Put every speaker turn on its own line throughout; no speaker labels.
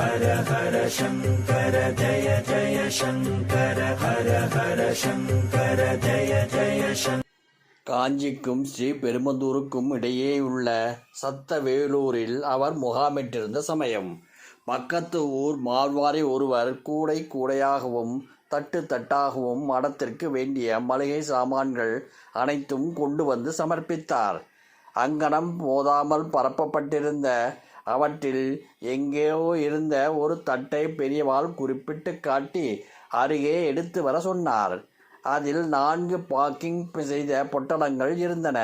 ஹர ஹர சங்கர ஜய ஜய சங்கர ஹர ஹர சங்கர ஜய ஜய சங்கர. காஞ்சிக்கும் ஸ்ரீ பெரும்பந்தூருக்கும் இடையேயுள்ள சத்தவேலூரில் அவர் முகாமிட்டிருந்த சமயம் பக்கத்து ஊர் மார்வாரி ஒருவர் கூடை கூடையாகவும் தட்டு தட்டாகவும் மடத்திற்கு வேண்டிய மளிகை சாமான்கள் அனைத்தும் கொண்டு வந்து சமர்ப்பித்தார். அங்கனம் போதாமல் பரப்பப்பட்டிருந்த அவற்றில் எங்கேயோ இருந்த ஒரு தட்டை பெரியவாள் குறிப்பிட்டு காட்டி அருகே எடுத்து வர சொன்னார். அதில் 4 பாக்கிங் செய்த பொட்டலங்கள் இருந்தன.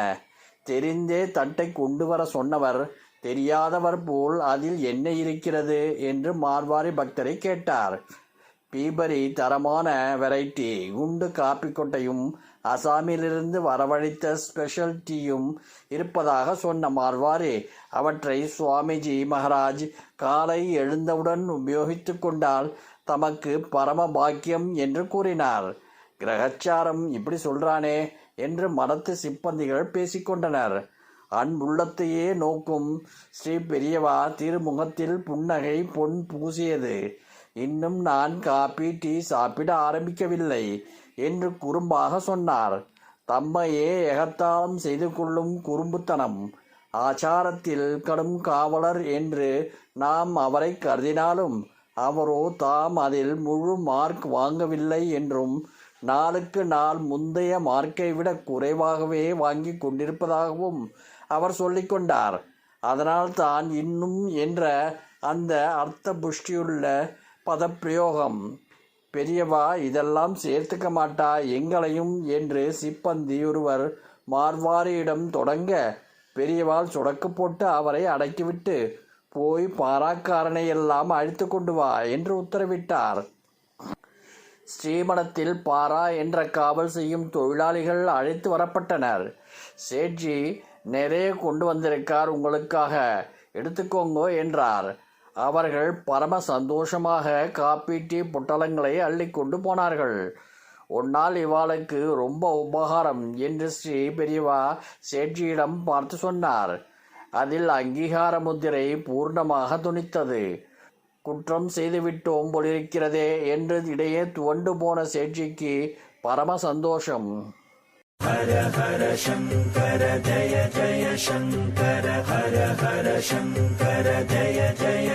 தெரிந்தே தட்டை கொண்டு வர சொன்னவர் தெரியாதவர் போல் அதில் என்ன இருக்கிறது என்று மார்வாரி பக்தரை கேட்டார். பீபரி தரமான வெரைட்டி குண்டு காப்பி கொட்டையும் அசாமிலிருந்து வரவழைத்த ஸ்பெஷல் டீயும் இருப்பதாக சொன்ன மார்வாரி அவற்றை சுவாமிஜி மகாராஜ் காலை எழுந்தவுடன் உபயோகித்து கொண்டால் தமக்கு பரம பாக்கியம் என்று கூறினார். கிரகச்சாரம் இப்படி சொல்றானே என்று மடத்து சிப்பந்திகள் பேசிக்கொண்டனர். அன்புள்ளத்தையே நோக்கும் ஸ்ரீ பெரியவா திருமுகத்தில் புன்னகை பொன் பூசியது. இன்னும் நான் காபி டீ சாப்பிட ஆரம்பிக்கவில்லை என்று குறும்பாக சொன்னார். தம்மையே எகத்தாளம் செய்து கொள்ளும் குறும்புத்தனம். ஆச்சாரத்தில் கடும் காவலர் என்று நாம் அவரை கருதினாலும் அவரோ தாம் அதில் முழு மார்க் வாங்கவில்லை என்றும் நாளுக்கு நாள் முந்தைய மார்க்கை விட குறைவாகவே வாங்கி கொண்டிருப்பதாகவும் அவர் சொல்லிக்கொண்டார். அதனால் தான் இன்னும் என்ற அந்த அர்த்த புஷ்டியுள்ள பதப்பிரயோகம். பெரியவா இதெல்லாம் சேர்த்துக்க மாட்டா எங்களையும் என்று சிப்பந்தி ஒருவர் மார்வாரியிடம் தொடங்க பெரியவாள் சொடக்கு போட்டு அவரை அடக்கிவிட்டு போய் பாராக்காரனை எல்லாம் அழைத்து கொண்டு வா என்று உத்தரவிட்டார். ஸ்ரீமடத்தில் பாரா என்ற காவல் செய்யும் தொழிலாளிகள் அழைத்து வரப்பட்டனர். சேட்ஜி நிறைய கொண்டு வந்திருக்கார், உங்களுக்காக எடுத்துக்கோங்க என்றார். அவர்கள் பரம சந்தோஷமாக காப்பி டீ பொட்டலங்களை அள்ளி கொண்டு போனார்கள். ஒன்னால் இவாளுக்கு ரொம்ப உபகாரம் என்று ஸ்ரீ பெரியவா சேட்ஜியிடம் பார்த்து சொன்னார். அதில் அங்கீகார முத்திரை பூர்ணமாக துணித்தது. குற்றம் செய்துவிட்டோம் போலிருக்கிறதே என்று இடையே துவண்டு போன சேட்ஜிக்கு பரம சந்தோஷம். ஹர ஹர சங்கர ஜய ஜய சங்கர ஹர ஹர சங்கர ஜய ஜய